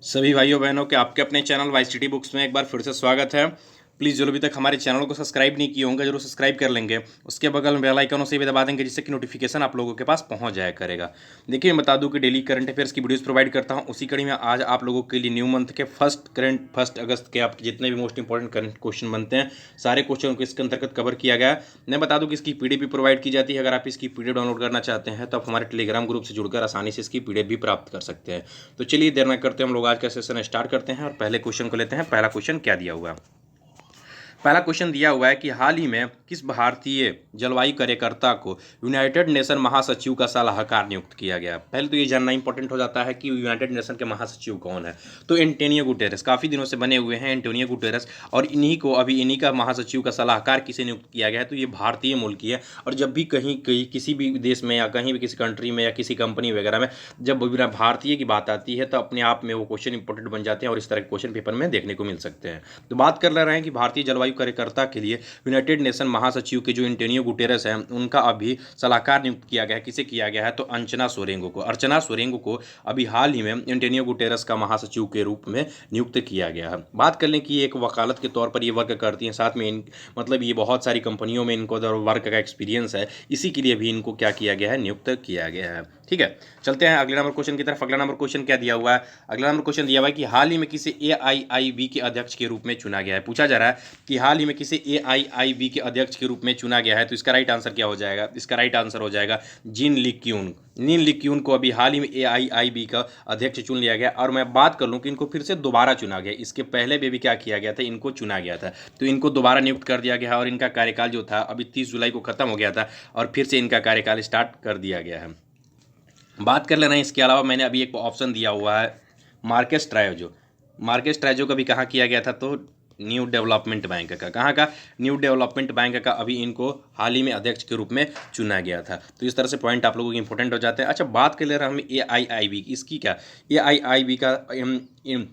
सभी भाइयों बहनों के आपके अपने चैनल वाईसीटी बुक्स में एक बार फिर से स्वागत है। प्लीज़ जो अभी तक हमारे चैनल को सब्सक्राइब नहीं किए होंगे जरूर सब्सक्राइब कर लेंगे। उसके बगल में बेल आइकन उसे भी दबा देंगे जिससे कि नोटिफिकेशन आप लोगों के पास पहुंच जाया करेगा। देखिए, मैं बता दूं कि डेली करंट अफेयर्स की वीडियोस प्रोवाइड करता हूं। उसी कड़ी में आज आप लोगों के लिए न्यू मंथ के फर्स्ट अगस्त के आप जितने भी मोस्ट इंपॉर्टेंट करंट क्वेश्चन बनते हैं सारे क्वेश्चन को इसके अंतर्गत कवर किया गया है। मैं बता दूं कि इसकी पीडीएफ भी प्रोवाइड की जाती है। अगर आप इसकी पीडीएफ डाउनलोड करना चाहते हैं तो आप हमारे टेलीग्राम ग्रुप से जुड़कर आसानी से इसकी पीडीएफ भी प्राप्त कर सकते हैं। तो चलिए देर न करते हम लोग आज का सेशन स्टार्ट करते हैं और पहले क्वेश्चन को लेते हैं। पहला क्वेश्चन क्या दिया हुआ है? पहला क्वेश्चन दिया हुआ है कि हाल ही में किस भारतीय जलवायु कार्यकर्ता को यूनाइटेड नेशन महासचिव का सलाहकार नियुक्त किया गया? पहले तो ये जानना इंपॉर्टेंट हो जाता है कि यूनाइटेड नेशन के महासचिव कौन है। तो एंटोनियो गुटेरेस काफ़ी दिनों से बने हुए हैं एंटोनियो गुटेरेस, और इन्हीं का महासचिव का सलाहकार किसे नियुक्त किया गया है? तो ये भारतीय मूल की है। और जब भी कहीं कहीं किसी भी देश में या कहीं भी किसी कंट्री में या किसी कंपनी वगैरह में जब भारतीय की बात आती है तो अपने आप में वो क्वेश्चन इंपॉर्टेंट बन जाते हैं और इस तरह के क्वेश्चन पेपर में देखने को मिल सकते हैं। तो बात कर ले रहे हैं कि भारतीय जलवायु कार्यकर्ता के लिए यूनाइटेड नेशन महासचिव के जो एंटोनियो गुटेरेस हैं उनका अभी सलाहकार नियुक्त किया गया है। किसे किया गया है? तो अर्चना सोरेंगो को अभी हाल ही में एंटोनियो गुटेरेस का महासचिव के रूप में नियुक्त किया गया है। बात कर लें कि एक वकालत के तौर पर ये वर्क करती हैं, साथ में मतलब ये बहुत सारी कंपनियों में इनको वर्क का एक्सपीरियंस है, इसी के लिए भी इनको क्या किया गया है? नियुक्त किया गया है। ठीक है, चलते हैं अगले नंबर क्वेश्चन की तरफ। अगला नंबर क्वेश्चन क्या दिया हुआ है? अगला नंबर क्वेश्चन दिया हुआ है कि हाल ही में किसे AIIB के अध्यक्ष के रूप में चुना गया है। पूछा जा रहा है कि हाल ही में किसे AIIB के अध्यक्ष के रूप में चुना गया है। तो इसका राइट आंसर क्या हो जाएगा? इसका राइट आंसर हो जाएगा जिन लिक्यून को अभी हाल ही में AIIB का अध्यक्ष चुन लिया गया। और मैं बात कर लूँ कि इनको फिर से दोबारा चुना गया, इसके पहले भी क्या किया गया था? इनको चुना गया था, तो इनको दोबारा नियुक्त कर दिया गया और इनका कार्यकाल जो था अभी 30 जुलाई को खत्म हो गया था और फिर से इनका कार्यकाल स्टार्ट कर दिया गया है। बात कर लेना। इसके अलावा मैंने अभी एक ऑप्शन दिया हुआ है मार्केस ट्राइजो का भी कहाँ किया गया था? तो न्यू डेवलपमेंट बैंक का। कहाँ का? न्यू डेवलपमेंट बैंक का अभी इनको हाल ही में अध्यक्ष के रूप में चुना गया था। तो इस तरह से पॉइंट आप लोगों के इंपॉर्टेंट हो जाते हैं। अच्छा, बात कर ले रहे हैं हम AIIB की। इसकी क्या? AIIB का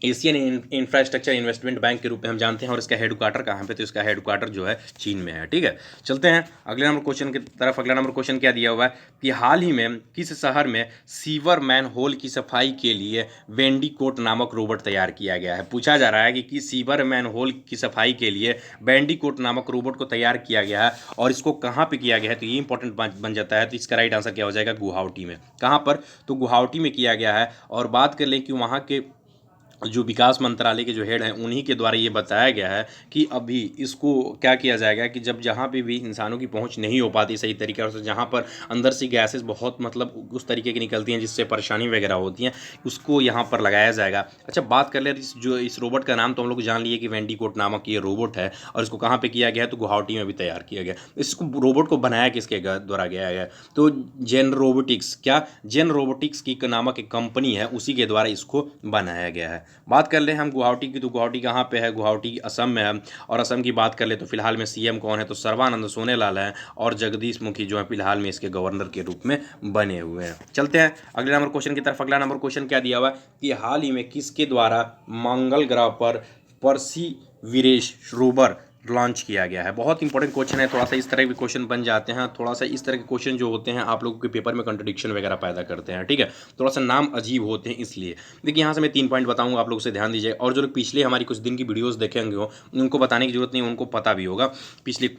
एशियन इंफ्रास्ट्रक्चर इन्वेस्टमेंट बैंक के रूप में हम जानते हैं। और इसका हेडक्वार्टर कहाँ पे? तो इसका हेडक्वार्टर जो है चीन में है। ठीक है, चलते हैं अगले नंबर क्वेश्चन की तरफ। अगला नंबर क्वेश्चन क्या दिया हुआ है कि हाल ही में किस शहर में सीवर मैन होल की सफाई के लिए वेंडीकोट नामक रोबोट तैयार किया गया है? पूछा जा रहा है कि सीवर मैन होल की सफाई के लिए वेंडीकोट नामक रोबोट को तैयार किया गया है और इसको कहाँ पर किया गया है? तो ये इंपॉर्टेंट बन जाता है। तो इसका राइट आंसर क्या हो जाएगा? गुवाहाटी में। कहाँ पर? तो गुवाहाटी में किया गया है। और बात कर लें कि वहाँ के जो विकास मंत्रालय के जो हेड हैं उन्हीं के द्वारा ये बताया गया है कि अभी इसको क्या किया जाएगा कि जब जहाँ पे भी इंसानों की पहुँच नहीं हो पाती सही तरीके से, जहाँ पर अंदर से गैसेस बहुत मतलब उस तरीके की निकलती हैं जिससे परेशानी वगैरह होती हैं, उसको यहाँ पर लगाया जाएगा। अच्छा, बात कर ले इस रोबोट का नाम तो हम लोग जान लिए कि वेंडीकोट नामक ये रोबोट है और इसको कहाँ पर किया गया है? तो गुवाहाटी में भी तैयार किया गया। इसको रोबोट को बनाया किसके द्वारा गया है? तो जेन रोबोटिक्स की नामक एक कंपनी है, उसी के द्वारा इसको बनाया गया है। बात कर ले हम गुवाहाटी की, तो गुवाहाटी कहाँ पे है? गुवाहाटी असम में है। और असम की बात कर ले तो फिलहाल में सीएम कौन है? तो सर्बानंद सोनोवाल हैं और जगदीश मुखी जो है फिलहाल में इसके गवर्नर के रूप में बने हुए हैं। चलते हैं अगले नंबर क्वेश्चन की तरफ। अगला नंबर क्वेश्चन क्या दिया हुआ है कि हाल ही में किसके द्वारा मंगल ग्रह पर परसिविरेंस रोवर लॉन्च किया गया है? बहुत इंपॉर्टेंट क्वेश्चन है। थोड़ा सा इस तरह के क्वेश्चन बन जाते हैं, थोड़ा सा इस तरह के क्वेश्चन जो होते हैं आप लोगों के पेपर में कंट्रडिक्शन वगैरह पैदा करते हैं। ठीक है, थोड़ा सा नाम अजीब होते हैं इसलिए। देखिए, यहाँ से मैं 3 पॉइंट बताऊंगा, आप लोग से ध्यान दीजिए। और जो लोग पिछले हमारी कुछ दिन की वीडियोस देखेंगे हो उनको बताने की जरूरत नहीं, उनको पता भी होगा। पिछली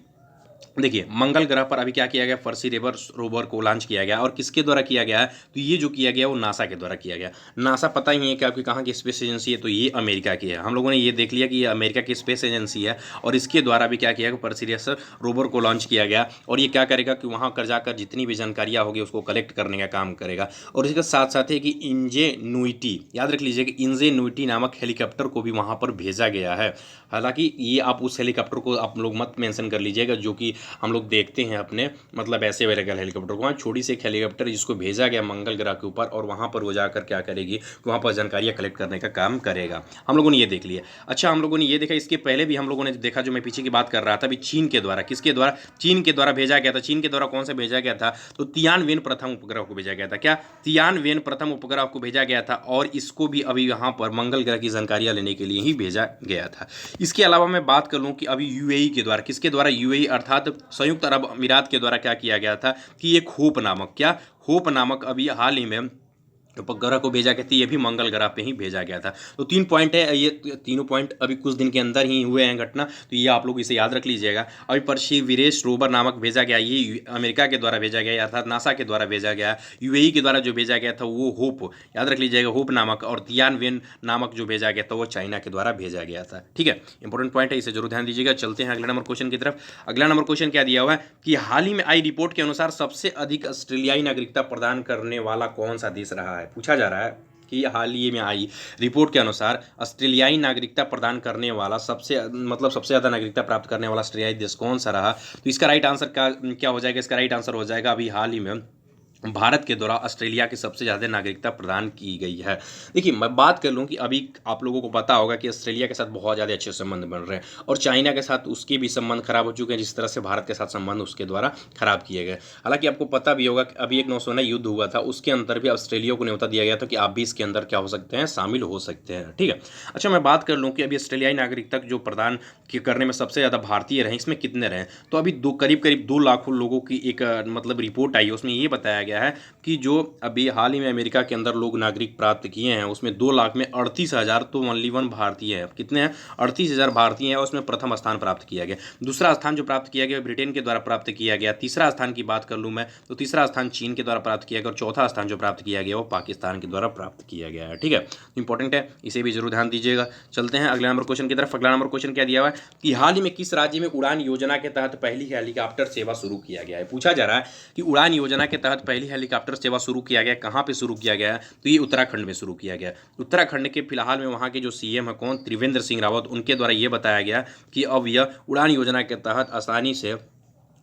देखिए, मंगल ग्रह पर अभी क्या किया गया? परसिविरेंस रोवर को लॉन्च किया गया। और किसके द्वारा किया गया है? तो ये जो किया गया वो नासा के द्वारा किया गया। नासा पता ही है कि आपकी कहाँ की स्पेस एजेंसी है? तो ये अमेरिका की है। हम लोगों ने ये देख लिया कि ये अमेरिका की स्पेस एजेंसी है और इसके द्वारा भी क्या किया गया? परसिविरेंस रोवर को लॉन्च किया गया। और ये क्या करेगा कि वहाँ कर जाकर जितनी भी जानकारियाँ होगी उसको कलेक्ट करने का काम करेगा। और इसके साथ साथ है कि इंजेन्युइटी, याद रख लीजिए कि इंजेन्युइटी नामक हेलीकॉप्टर को भी वहाँ पर भेजा गया है। हालांकि ये आप उस हेलीकॉप्टर को आप लोग मत मेंशन कर लीजिएगा जो कि हम लोग देखते हैं अपने मतलब ऐसे वाले हेलीकॉप्टर को। वहाँ छोटी सी एक हेलीकॉप्टर जिसको भेजा गया मंगल ग्रह के ऊपर और वहाँ पर वो जाकर क्या करेगी? वहाँ पर जानकारियाँ कलेक्ट करने का काम करेगा। हम लोगों ने ये देख लिया। अच्छा, हम लोगों ने ये देखा, इसके पहले भी हम लोगों ने देखा, जो मैं पीछे की बात कर रहा था, अभी चीन के द्वारा। किसके द्वारा? चीन के द्वारा भेजा गया था। चीन के द्वारा कौन सा भेजा गया था? तो तियानवेन प्रथम उपग्रह को भेजा गया था। क्या? तियानवेन प्रथम उपग्रह को भेजा गया था और इसको भी अभी यहाँ पर मंगल ग्रह की जानकारियाँ लेने के लिए ही भेजा गया था। इसके अलावा मैं बात कर लूँ कि अभी यूएई के द्वारा, किसके द्वारा? यूएई अर्थात संयुक्त अरब अमीरात के द्वारा क्या किया गया था कि एक होप नामक अभी हाल ही में उपग्रह को भेजा गया था, ये भी मंगल ग्रह पे ही भेजा गया था। तो 3 पॉइंट है, ये तीनों पॉइंट अभी कुछ दिन के अंदर ही हुए हैं घटना, तो ये आप लोग इसे याद रख लीजिएगा। अभी परसिवरेंस रोवर नामक भेजा गया, ये अमेरिका के द्वारा भेजा गया, अर्थात नासा के द्वारा भेजा गया। यूएई के द्वारा जो भेजा गया था वो होप, याद रख लीजिएगा, होप नामक, और तियानवेन नामक जो भेजा गया था वो चाइना के द्वारा भेजा गया था। ठीक है, इंपॉर्टेंट पॉइंट है, इसे जरूर ध्यान दीजिएगा। चलते हैं अगले नंबर क्वेश्चन की तरफ। अगला नंबर क्वेश्चन क्या दिया हुआ है कि हाल ही में आई रिपोर्ट के अनुसार सबसे अधिक ऑस्ट्रेलियाई नागरिकता प्रदान करने वाला कौन सा देश रहा है। पूछा जा रहा है कि हाल ही में आई रिपोर्ट के अनुसार ऑस्ट्रेलियाई नागरिकता प्रदान करने वाला सबसे ज़्यादा नागरिकता प्राप्त करने वाला ऑस्ट्रेलियाई देश कौन सा रहा। तो इसका राइट आंसर क्या हो जाएगा, इसका राइट आंसर हो जाएगा अभी हाल ही में भारत के द्वारा ऑस्ट्रेलिया की सबसे ज़्यादा नागरिकता प्रदान की गई है। देखिए, मैं बात कर लूँ कि अभी आप लोगों को पता होगा कि ऑस्ट्रेलिया के साथ बहुत ज़्यादा अच्छे संबंध बन रहे हैं, और चाइना के साथ उसके भी संबंध खराब हो चुके हैं, जिस तरह से भारत के साथ संबंध उसके द्वारा खराब किए गए। हालांकि आपको पता भी होगा कि अभी एक नौसेना युद्ध हुआ था, उसके अंदर भी ऑस्ट्रेलिया को न्योता दिया गया था कि आप भी इसके अंदर क्या हो सकते हैं, शामिल हो सकते हैं। ठीक है, अच्छा मैं बात कर लूँ कि अभी ऑस्ट्रेलियाई नागरिकता जो प्रदान करने में सबसे ज़्यादा भारतीय रहे, इसमें कितने रहे। तो अभी करीब 2 लाख लोगों की एक रिपोर्ट आई है, उसमें ये बताया गया है कि जो अभी हाल ही में अमेरिका के अंदर लोग नागरिक प्राप्त किए हैं, उसमें 2 लाख में 38,000 तो ओनली वन भारतीय है। कितने हैं, 38,000 भारतीय हैं, और उसमें प्रथम स्थान प्राप्त किया गया। दूसरा स्थान जो प्राप्त किया गया ब्रिटेन के द्वारा प्राप्त किया गया। तीसरा स्थान की बात कर लूँ मैं तो तीसरा स्थान चीन के द्वारा प्राप्त किया गया, और चौथा स्थान जो प्राप्त किया गया वो पाकिस्तान के द्वारा प्राप्त किया गया है। ठीक है, इंपॉर्टेंट है, इसे भी जरूर ध्यान दीजिएगा। चलते हैं अगले नंबर क्वेश्चन की तरफ। अगला नंबर क्वेश्चन क्या दिया हुआ है कि हाल ही में किस राज्य में उड़ान योजना के तहत पहली हेलीकॉप्टर सेवा शुरू किया गया है। पूछा जा रहा है कि उड़ान योजना के तहत पहली हेलीकॉप्टर सेवा शुरू किया गया, कहाँ पे शुरू किया गया है। तो ये उत्तराखंड में शुरू किया गया। उत्तराखंड के फिलहाल में वहाँ के जो सीएम है कौन, त्रिवेंद्र सिंह रावत, उनके द्वारा ये बताया गया कि अब यह उड़ान योजना के तहत आसानी से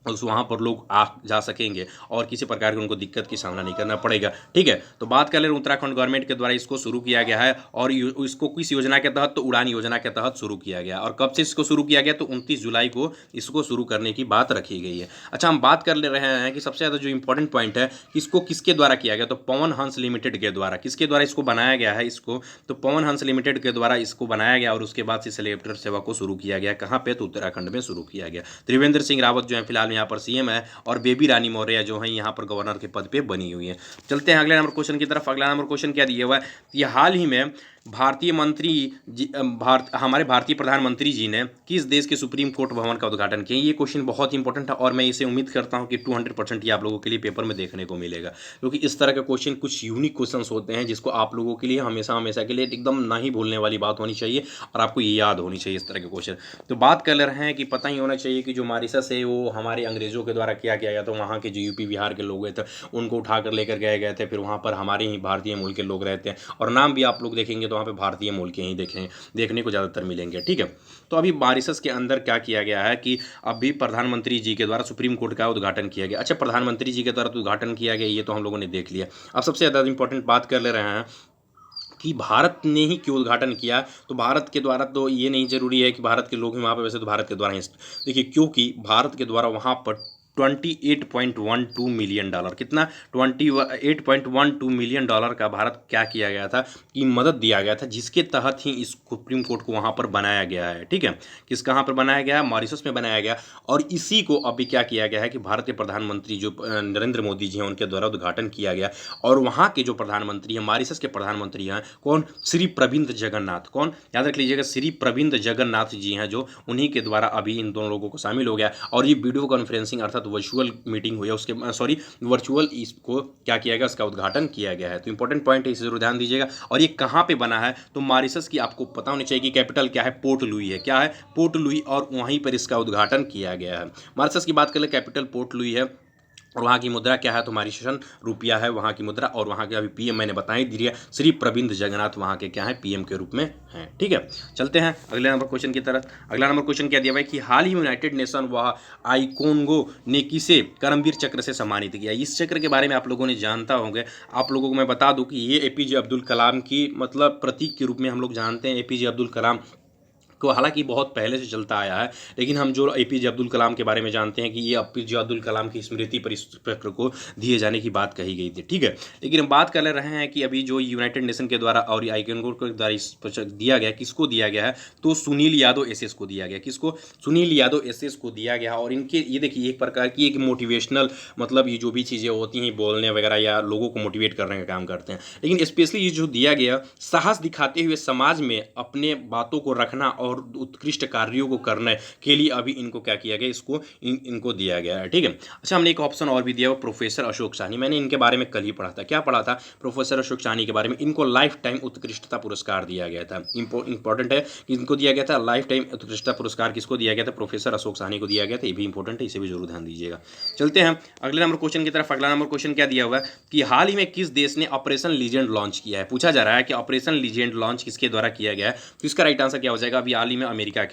उस वहाँ पर लोग आ जा सकेंगे और किसी प्रकार की उनको दिक्कत की सामना नहीं करना पड़ेगा। ठीक है, तो बात कर ले उत्तराखंड गवर्नमेंट के द्वारा इसको शुरू किया गया है, और इसको किस योजना के तहत, तो उड़ान योजना के तहत शुरू किया गया। और कब से इसको शुरू किया गया, तो 29 जुलाई को इसको शुरू करने की बात रखी गई है। अच्छा, हम बात कर ले रहे हैं कि सबसे ज़्यादा जो इंपॉर्टेंट पॉइंट है कि इसको किसके द्वारा किया गया, तो पवन हंस लिमिटेड के द्वारा। किसके द्वारा इसको बनाया गया है, इसको तो पवन हंस लिमिटेड के द्वारा इसको बनाया गया, और उसके बाद इस हेलीकॉप्टर सेवा को शुरू किया गया। कहाँ पे, तो उत्तराखंड में शुरू किया गया। त्रिवेंद्र सिंह रावत जो है फिलहाल यहाँ पर सीएम है, और बेबी रानी मौर्य जो है यहाँ पर गवर्नर के पद पे बनी हुई है। चलते हैं अगले नंबर क्वेश्चन की तरफ। अगला नंबर क्वेश्चन क्या दिया हुआ है, ये हाल ही में हमारे भारतीय प्रधानमंत्री जी ने किस देश के सुप्रीम कोर्ट भवन का उद्घाटन किया। ये क्वेश्चन बहुत इंपॉर्टेंट है, और मैं इसे उम्मीद करता हूं कि 200% ये आप लोगों के लिए पेपर में देखने को मिलेगा, क्योंकि इस तरह के क्वेश्चन कुछ यूनिक क्वेश्चंस होते हैं जिसको आप लोगों के लिए हमेशा के लिए एकदम नहीं भूलने वाली बात होनी चाहिए, और आपको ये याद होनी चाहिए इस तरह के क्वेश्चन। तो बात कर ले रहे हैं कि पता ही होना चाहिए कि जो मॉरिशस है वो हमारे अंग्रेजों के द्वारा किया गया, तो वहाँ के जो यूपी बिहार के लोग थे उनको उठाकर लेकर गए थे, फिर वहाँ पर हमारे ही भारतीय मूल के लोग रहते हैं, और नाम भी आप लोग देखेंगे तो वहाँ पे भारतीय मूल के ही देखने को ज़्यादातर मिलेंगे। ठीक है, तो अभी मॉरिशस के अंदर क्या किया गया है कि अभी प्रधानमंत्री जी के द्वारा सुप्रीम कोर्ट का उद्घाटन किया गया। अच्छा, प्रधानमंत्री जी के द्वारा तो उद्घाटन किया गया, ये तो हम लोगों ने देख लिया। अब सबसे ज़्यादा इंपॉर्टेंट बात कर ले रहे हैं कि भारत ने ही क्यों उद्घाटन किया। तो भारत के द्वारा तो ये नहीं जरूरी है कि भारत के लोग ही वहाँ पे, वैसे तो भारत के द्वारा ही देखिए, क्योंकि भारत के द्वारा वहाँ पर $28.12 मिलियन, कितना, $28.12 मिलियन का भारत क्या किया गया था कि मदद दिया गया था, जिसके तहत ही इस सुप्रीम कोर्ट को वहाँ पर बनाया गया है। ठीक है, किस कहाँ पर बनाया गया है, मॉरिशस में बनाया गया, और इसी को अभी क्या किया गया है कि भारतीय प्रधानमंत्री जो नरेंद्र मोदी जी हैं उनके द्वारा उद्घाटन किया गया। और वहाँ के जो प्रधानमंत्री हैं, मॉरिशस के प्रधानमंत्री हैं कौन, श्री प्रविंद जगन्नाथ। कौन, याद रख लीजिएगा, श्री प्रविंद जगन्नाथ जी हैं, जो उन्हीं के द्वारा अभी इन दोनों लोगों को शामिल हो गया। और ये वीडियो कॉन्फ्रेंसिंग अर्थात वर्चुअल मीटिंग हुई है, उसके वर्चुअल इसको क्या किया गया, उसका उद्घाटन किया गया है। तो इंपॉर्टेंट पॉइंट है, इसे जरूर ध्यान दीजिएगा। और ये कहाँ पे बना है, तो मॉरिशस की आपको पता होनी चाहिए कि कैपिटल क्या है, पोर्ट लुई है। क्या है, पोर्ट लुई, और वहीं पर इसका उद्घाटन किया गया है। मॉरिशस की बात करें, कैपिटल पोर्ट लुई है, और वहाँ की मुद्रा क्या है, तो मॉरिशस रुपया है वहाँ की मुद्रा। और वहाँ के अभी पीएम मैंने बता ही दिया, श्री प्रविंद जगन्नाथ वहाँ के क्या है, पीएम के रूप में हैं। ठीक है, चलते हैं अगले नंबर क्वेश्चन की तरफ। अगला नंबर क्वेश्चन क्या दिया हुआ है कि हाल ही में यूनाइटेड नेशन व आइकोनगो ने किसे कर्मवीर चक्र से सम्मानित किया। इस चक्र के बारे में आप लोगों ने जानता होंगे। आप लोगों को मैं बता दूं कि ये एपीजे अब्दुल कलाम की प्रतीक के रूप में हम लोग जानते हैं। एपीजे अब्दुल कलाम तो हालांकि बहुत पहले से चलता आया है, लेकिन हम जो एपीजे अब्दुल कलाम के बारे में जानते हैं कि ये एपीजे अब्दुल कलाम की स्मृति पर इस चक्र को दिए जाने की बात कही गई थी, ठीक है। लेकिन हम बात कर रहे हैं कि अभी जो यूनाइटेड नेशन के द्वारा और आईकॉन के द्वारा इस दिया गया, किसको दिया गया है, तो सुनील यादव एसएस को दिया गया। किसको? सुनील यादव एसएस को दिया गया। और इनके ये देखिए एक प्रकार की एक मोटिवेशनल, मतलब ये जो भी चीज़ें होती हैं बोलने वगैरह या लोगों को मोटिवेट करने का काम करते हैं, लेकिन स्पेशली ये जो दिया गया, साहस दिखाते हुए समाज में अपने बातों को रखना और उत्कृष्ट कार्यों को करने के लिए अभी इनको क्या किया गया, इसको इनको दिया गया है, ठीक है। अच्छा, हमने एक ऑप्शन और भी दिया वो प्रोफेसर अशोक साहनी। मैंने इनके बारे में कल ही पढ़ा था। क्या पढ़ा था? प्रोफेसर अशोक साहनी के बारे में। इनको लाइफ टाइम उत्कृष्टता पुरस्कार दिया गया था। इंपॉर्टेंट है कि इनको दिया गया था लाइफ टाइम उत्कृष्टता पुरस्कार। किसको दिया गया था? प्रोफेसर अशोक साहनी को दिया गया था। ये भी इंपॉर्टेंट है, इसे भी जरूर ध्यान दीजिएगा। चलते हैं अगले नंबर क्वेश्चन की तरफ। अगला नंबर क्वेश्चन क्या दिया हुआ है कि हाल ही में किस देश ने ऑपरेशन लीजेंड लॉन्च किया है? पूछा जा रहा है कि ऑपरेशन लीजेंड लॉन्च किसके द्वारा किया गया है, तो इसका राइट आंसर क्या हो जाएगा? अभी हाल ही में अमेरिका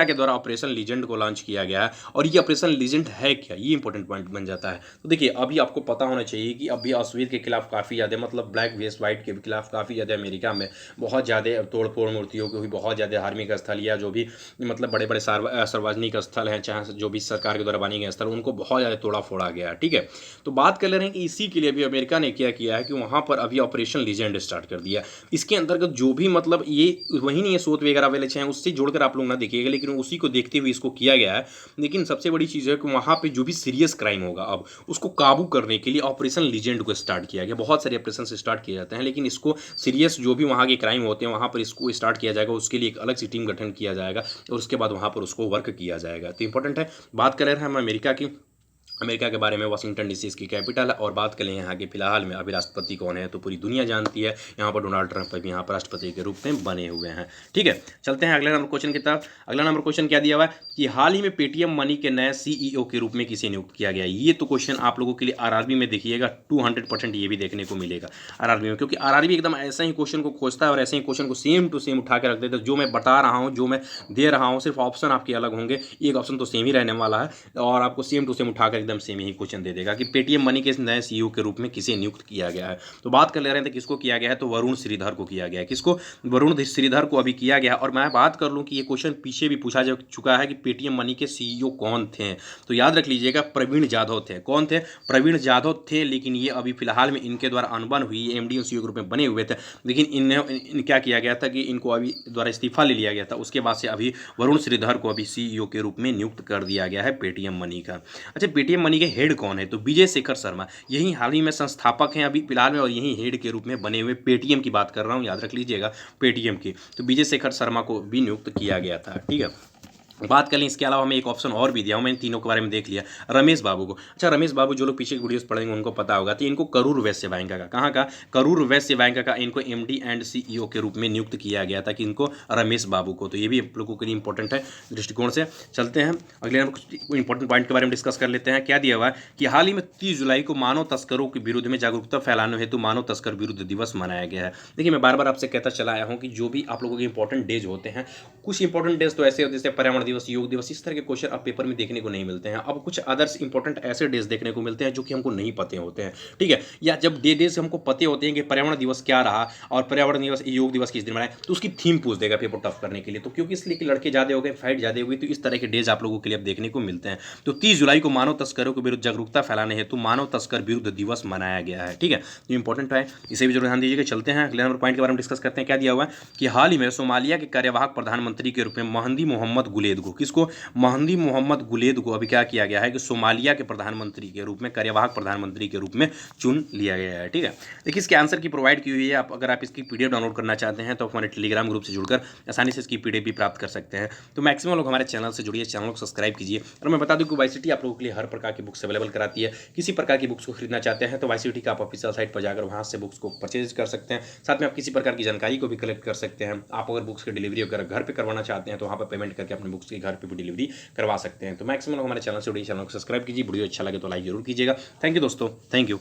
के द्वारा ऑपरेशन लीजेंड को लॉन्च किया गया है। और ये ऑपरेशन लीजेंड है क्या, ये इंपॉर्टेंट पॉइंट बन जाता है। तो देखिए अभी आपको पता होना चाहिए कि अभी अश्लील के खिलाफ काफ़ी ज़्यादा, मतलब ब्लैक वेस्ट वाइट के खिलाफ काफ़ी ज़्यादा अमेरिका में बहुत ज़्यादा तोड़फोड़ मूर्तियों की हुई, बहुत ज़्यादा धार्मिक स्थल या जो भी मतलब बड़े बड़े सार्वजनिक स्थल हैं, चाहे जो भी सरकार के द्वारा बने गए स्थल, उनको बहुत ज़्यादा तोड़ा फोड़ा गया है, ठीक है। तो बात कर ले रहे हैं कि इसी के लिए अभी अमेरिका ने क्या किया है कि वहाँ पर अभी ऑपरेशन लीजेंड स्टार्ट कर दिया। इसके अंतर्गत जो भी मतलब ये वही नहीं है, सोत वगैरह वाले चाहे उससे जोड़कर आप लोग ना देखिएगा, लेकिन उसी को देखते हुए इसको किया गया है। लेकिन सबसे बड़ी चीज़ है कि वहाँ पे जो भी सीरियस क्राइम होगा अब उसको काबू करने के लिए ऑपरेशन लीजेंड को स्टार्ट किया गया। बहुत सारे ऑपरेशन स्टार्ट किए जाते हैं, लेकिन इसको सीरियस जो भी वहाँ के क्राइम होते हैं वहाँ पर इसको स्टार्ट किया जाएगा। उसके लिए एक अलग सी टीम गठन किया जाएगा और उसके बाद वहाँ पर उसको वर्क किया जाएगा। तो इंपॉर्टेंट है। बात कर रहे हैं हम अमेरिका के बारे में। वाशिंगटन डीसी इसकी कैपिटल है। और बात करें यहाँ के फिलहाल में अभी राष्ट्रपति कौन है, तो पूरी दुनिया जानती है। यहाँ पर डोनाल्ड ट्रंप भी यहाँ पर राष्ट्रपति के रूप में बने हुए हैं, ठीक है। चलते हैं अगले नंबर क्वेश्चन की तरफ। अगला नंबर क्वेश्चन क्या दिया हुआ है कि हाल ही में पेटीएम मनी के नए सीईओ के रूप में किसे नियुक्त किया गया। ये तो क्वेश्चन आप लोगों के लिए आरआरबी में देखिएगा 200% ये भी देखने को मिलेगा आरआरबी में, क्योंकि आरआरबी एकदम ऐसा ही क्वेश्चन को खोजता है और ऐसे ही क्वेश्चन को सेम टू सेम उठा के रख देता है। जो मैं बता रहा हूँ, जो मैं दे रहा हूँ, सिर्फ ऑप्शन आपके अलग होंगे। एक ऑप्शन तो सेम ही रहने वाला है और आपको सेम टू सेम उठाकर एकदम सेम ही क्वेश्चन दे देगा कि पेटीएम मनी के नए सीईओ के रूप में किसे नियुक्त किया गया है। तो बात कर ले रहे हैं किसको किया गया है, तो वरुण श्रीधर को किया गया है। किसको? वरुण श्रीधर को अभी किया गया। और मैं बात कर लूं कि ये क्वेश्चन पीछे भी पूछा जा चुका है कि पेटीएम मनी के सीईओ कौन थे, तो याद रख लीजिएगा प्रवीण जाधव थे। कौन थे? प्रवीण जाधव थे। लेकिन ये अभी फिलहाल में इनके द्वारा अनबन हुई, एमडी सीईओ के रूप में बने हुए थे, लेकिन इन्हें क्या किया गया था कि इनको अभी द्वारा इस्तीफा ले लिया गया था। उसके बाद से अभी वरुण श्रीधर को अभी सीईओ के रूप में नियुक्त कर दिया गया है पेटीएम मनी का। अच्छा, पेटीएम मनी के हेड कौन है, तो विजय शेखर शर्मा यही हाल ही में संस्थापक हैं अभी फिलहाल में और यही हेड के रूप में बने हुए। पेटीएम की बात कर रहा हूँ, याद रख लीजिएगा पेटीएम की। तो विजय शेखर शर्मा को भी नियुक्त किया गया था, ठीक है। बात कर लें इसके अलावा हमें एक ऑप्शन और भी दिया हूँ, मैंने तीनों के बारे में देख लिया। रमेश बाबू को। अच्छा, रमेश बाबू जो लोग पीछे वीडियोस पढ़ेंगे उनको पता होगा, तो इनको करूर वैश्य बैंक का, कहाँ का? करूर वैश्य बैंक का इनको एमडी एंड सीईओ के रूप में नियुक्त किया गया था कि इनको रमेश बाबू को। तो ये भी आप लोगों के लिए इंपॉर्टेंट है दृष्टिकोण से। चलते हैं अगले इंपॉर्टेंट पॉइंट के बारे में डिस्कस कर लेते हैं। क्या दिया हुआ है कि हाल ही में 30 जुलाई को मानव तस्करों के विरुद्ध में जागरूकता फैलाने हेतु मानव तस्कर विरुद्ध दिवस मनाया गया है। देखिए मैं बार बार आपसे कहता चला आया हूँ कि जो भी आप लोगों के इंपॉर्टेंट डेज होते हैं, कुछ इंपॉर्टेंट डेज तो ऐसे होते हैं जैसे पर्यावरण दिवस, योग दिवस, इस तरह के क्वेश्चन अब पेपर में देखने को नहीं मिलते हैं। अब कुछ अदर्स इंपॉर्टेंट ऐसे डेज देखने को मिलते हैं जो कि हमको नहीं पते होते हैं, ठीक है। या जब डेज हमको पते होते हैं कि पर्यावरण दिवस क्या रहा और पर्यावरण दिवस योग दिवस किस दिन मनाए, तो उसकी थीम पूछ देगा पेपर टफ करने के लिए। तो क्योंकि इसलिए कि लड़के ज़्यादा हो गए, फाइट ज़्यादा हुई, तो इस तरह के डेज आप लोगों के लिए अब देखने को मिलते हैं। तो 30 जुलाई को मानव तस्करों के विरुद्ध जागरूकता फैलाने हेतु मानव तस्कर विरुद्ध दिवस मनाया गया है, ठीक है। तो इंपॉर्टेंट है, इसे भी जरूर ध्यान दीजिएगा। चलते हैं अगले नंबर पॉइंट के बारे में डिस्कस करते हैं। क्या दिया हुआ है कि हाल ही में सोमालिया के कार्यवाहक प्रधानमंत्री के रूप में महदी मोहम्मद गुलेद को, किसको? महदी मोहम्मद गुलेद को अभी क्या किया गया है कि सोमालिया के प्रधानमंत्री के रूप में, कार्यवाहक प्रधानमंत्री के रूप में चुन लिया गया है, ठीक है। देखिए इसके आंसर की प्रोवाइड की हुई है। आप अगर आप इसकी पीडीएफ डाउनलोड करना चाहते हैं तो हमारे टेलीग्राम ग्रुप से जुड़कर आसानी से इसकी पीडीएफ भी प्राप्त कर सकते हैं। तो मैक्सिमम लोग हमारे चैनल से जुड़िए, चैनल को सब्सक्राइब कीजिए। और मैं बता दूं कि वाईसीटी आप लोगों के लिए हर प्रकार की बुक्स अवेलेबल कराती है। किसी प्रकार की बुक्स को खरीदना चाहते हैं तो वाईसीटी का आप ऑफिशियल साइट पर जाकर वहाँ से बुक्स को परचेज कर सकते हैं। साथ में आप किसी प्रकार की जानकारी को भी कलेक्ट कर सकते हैं। आप अगर बुक्स की डिलीवरी अगर घर पर करवाना चाहते हैं तो वहाँ पर पेमेंट करके अपने बुक्स की घर पर भी डिलीवरी करवा सकते हैं। तो मैक्सिमम लोग हमारे चैनल से जुड़िए, चैनल को सब्सक्राइब कीजिए। वीडियो अच्छा लगे तो लाइक जरूर कीजिएगा। थैंक यू दोस्तों, थैंक यू।